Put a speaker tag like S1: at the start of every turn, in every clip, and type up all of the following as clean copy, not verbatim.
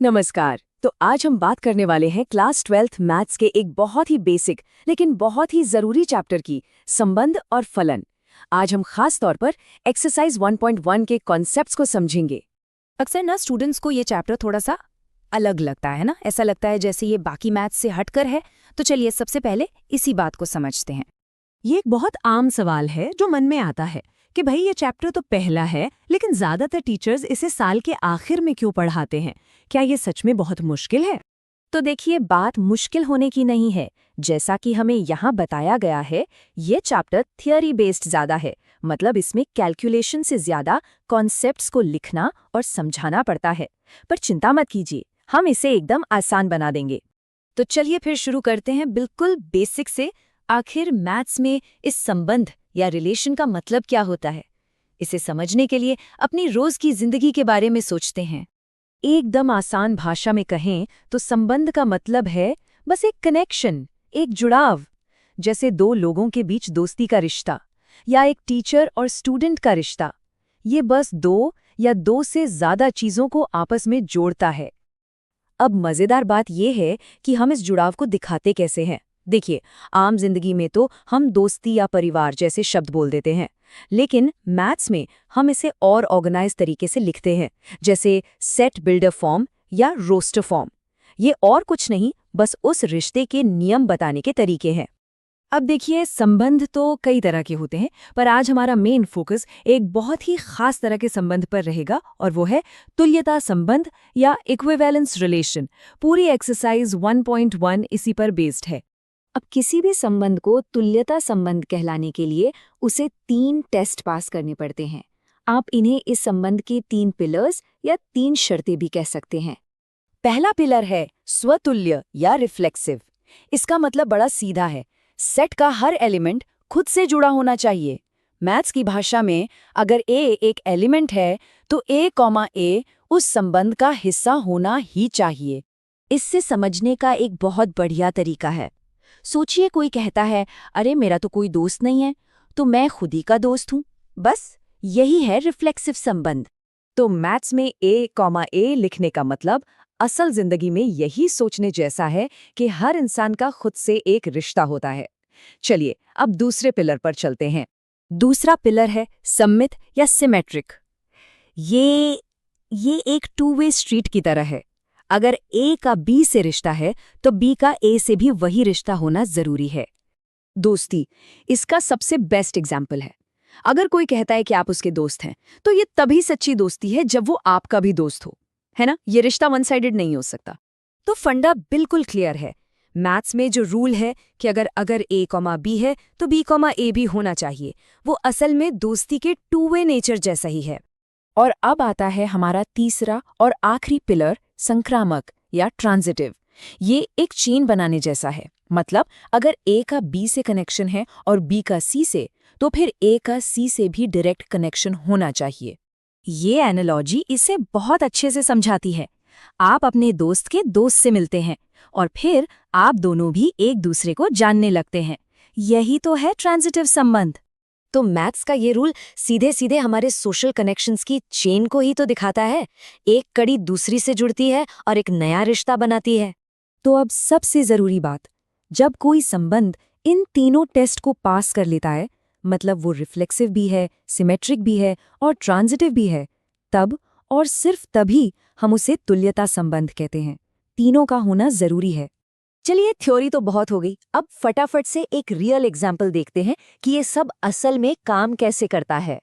S1: नमस्कार। तो आज हम बात करने वाले हैं क्लास 12th मैथ्स के एक बहुत ही बेसिक लेकिन बहुत ही जरूरी चैप्टर की, संबंध और फलन। आज हम खास तौर पर एक्सरसाइज 1.1 के कॉन्सेप्ट्स को समझेंगे।
S2: अक्सर ना स्टूडेंट्स को ये चैप्टर थोड़ा सा अलग लगता है ना, ऐसा लगता है जैसे ये बाकी मैथ्स से हटकर है। तो चलिए सबसे पहले इसी बात को समझते हैं।
S3: ये एक बहुत आम सवाल है जो मन में आता है कि भाई ये चैप्टर तो पहला है, लेकिन ज्यादातर टीचर्स इसे साल के आखिर में क्यों पढ़ाते हैं? क्या ये सच में बहुत मुश्किल है?
S2: तो देखिए, बात मुश्किल होने की नहीं है। जैसा कि हमें यहाँ बताया गया है, ये चैप्टर थियरी बेस्ड ज्यादा है। मतलब इसमें कैलकुलेशन से ज्यादा कॉन्सेप्ट्स को लिखना और समझाना पड़ता है। पर चिंता मत कीजिए, हम इसे एकदम आसान बना देंगे। तो चलिए फिर शुरू करते हैं बिल्कुल बेसिक से। आखिर मैथ्स में इस संबंध या रिलेशन का मतलब क्या होता है? इसे समझने के लिए अपनी रोज की जिंदगी के बारे में सोचते हैं।
S1: एकदम आसान भाषा में कहें तो संबंध का मतलब है बस एक कनेक्शन, एक जुड़ाव। जैसे दो लोगों के बीच दोस्ती का रिश्ता या एक टीचर और स्टूडेंट का रिश्ता। ये बस दो या दो से ज्यादा चीजों को आपस में जोड़ता है। अब मजेदार बात यह है कि हम इस जुड़ाव को दिखाते कैसे हैं। देखिए, आम जिंदगी में तो हम दोस्ती या परिवार जैसे शब्द बोल देते हैं, लेकिन मैथ्स में हम इसे और ऑर्गेनाइज तरीके से लिखते हैं, जैसे सेट बिल्डर फॉर्म या रोस्टर फॉर्म। ये और कुछ नहीं, बस उस रिश्ते के नियम बताने के तरीके हैं।
S3: अब देखिए, संबंध तो कई तरह के होते हैं, पर आज हमारा मेन फोकस एक बहुत ही खास तरह के संबंध पर रहेगा, और वो है तुल्यता संबंध या इक्विवेलेंस रिलेशन। पूरी एक्सरसाइज 1.1 इसी पर बेस्ड है।
S2: अब किसी भी संबंध को तुल्यता संबंध कहलाने के लिए उसे 3 टेस्ट पास करने पड़ते हैं। आप इन्हें इस संबंध के 3 पिलर्स या 3 शर्तें भी कह सकते हैं।
S1: पहला पिलर है स्वतुल्य या रिफ्लेक्सिव। इसका मतलब बड़ा सीधा है, सेट का हर एलिमेंट खुद से जुड़ा होना चाहिए। मैथ्स की भाषा में अगर ए एक एलिमेंट है तो a, उस संबंध का हिस्सा होना ही चाहिए।
S2: इससे समझने का एक बहुत बढ़िया तरीका है। सोचिए, कोई कहता है, अरे मेरा तो कोई दोस्त नहीं है, तो मैं खुद ही का दोस्त हूं। बस यही है रिफ्लेक्सिव संबंध।
S1: तो मैथ्स में a, लिखने का मतलब असल जिंदगी में यही सोचने जैसा है कि हर इंसान का खुद से एक रिश्ता होता है। चलिए अब दूसरे पिलर पर चलते हैं।
S2: दूसरा पिलर है सममित या सिमेट्रिक। ये एक 2 वे स्ट्रीट की तरह है। अगर ए का बी से रिश्ता है तो बी का ए से भी वही रिश्ता होना जरूरी है।
S1: दोस्ती इसका सबसे बेस्ट एग्जाम्पल है। अगर कोई कहता है कि आप उसके दोस्त हैं, तो ये तभी सच्ची दोस्ती है जब वो आपका भी दोस्त हो, है ना? ये रिश्ता वन साइडेड नहीं हो सकता। तो फंडा बिल्कुल क्लियर है। मैथ्स में जो रूल है कि अगर a, b है तो b, a भी होना चाहिए, वो असल में दोस्ती के 2 वे नेचर जैसा ही है। और अब आता है हमारा तीसरा और आखिरी पिलर, संक्रामक या ट्रांजिटिव। ये एक चेन बनाने जैसा है। मतलब अगर a का b से कनेक्शन है और b का c से, तो फिर a का c से भी डायरेक्ट कनेक्शन होना चाहिए। ये एनालॉजी इसे बहुत अच्छे से समझाती है। आप अपने दोस्त के दोस्त से मिलते हैं और फिर आप दोनों भी एक दूसरे को जानने लगते हैं। यही तो है ट्रांजिटिव संबंध। तो मैथ्स का ये रूल सीधे सीधे हमारे सोशल कनेक्शंस की चेन को ही तो दिखाता है। एक कड़ी दूसरी से जुड़ती है और एक नया रिश्ता बनाती है। तो अब सबसे जरूरी बात, जब कोई संबंध इन तीनों टेस्ट को पास कर लेता है, मतलब वो रिफ्लेक्सिव भी है, सिमेट्रिक भी है और ट्रांजिटिव भी है, तब और सिर्फ तभी हम उसे तुल्यता संबंध कहते हैं। तीनों का होना जरूरी है। चलिए, थ्योरी तो बहुत हो गई, अब फटाफट से एक रियल एग्जाम्पल देखते हैं कि ये सब असल में काम कैसे करता है।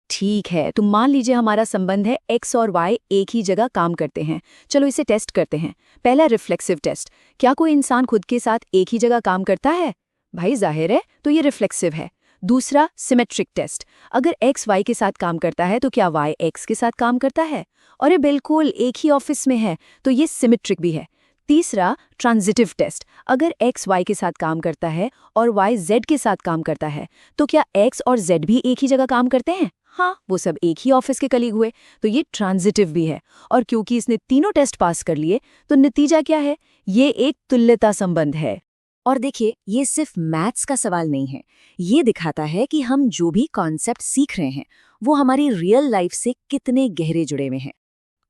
S1: ठीक है, तो मान लीजिए हमारा संबंध है x और y एक ही जगह काम करते हैं। चलो इसे टेस्ट करते हैं। पहला रिफ्लेक्सिव टेस्ट, क्या कोई इंसान खुद के साथ एक ही जगह काम करता है? भाई जाहिर है, तो ये रिफ्लेक्सिव है। दूसरा सिमेट्रिक टेस्ट, अगर x y के साथ काम करता है तो क्या y x के साथ काम करता है? और ये बिल्कुल एक ही ऑफिस में है, तो ये सिमेट्रिक भी है। तीसरा ट्रांजिटिव टेस्ट, अगर x y के साथ काम करता है और y z के साथ काम करता है, तो क्या x और z भी एक ही जगह काम करते हैं? हाँ, वो सब एक ही ऑफिस के कलीग हुए, तो ये ट्रांजिटिव भी है। और क्योंकि इसने तीनों टेस्ट पास कर लिए, तो नतीजा क्या है? ये एक तुल्यता संबंध है। और देखिए, ये सिर्फ मैथ्स का सवाल नहीं है, ये दिखाता है कि हम जो भी कॉन्सेप्ट सीख रहे हैं वो हमारी रियल लाइफ से कितने गहरे जुड़े हुए हैं।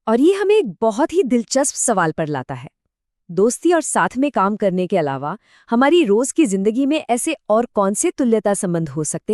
S2: और ये हमें एक बहुत ही दिलचस्प सवाल पर लाता है। दोस्ती और साथ में काम करने के अलावा हमारी रोज की जिंदगी में ऐसे और कौन से तुल्यता संबंध हो सकते हैं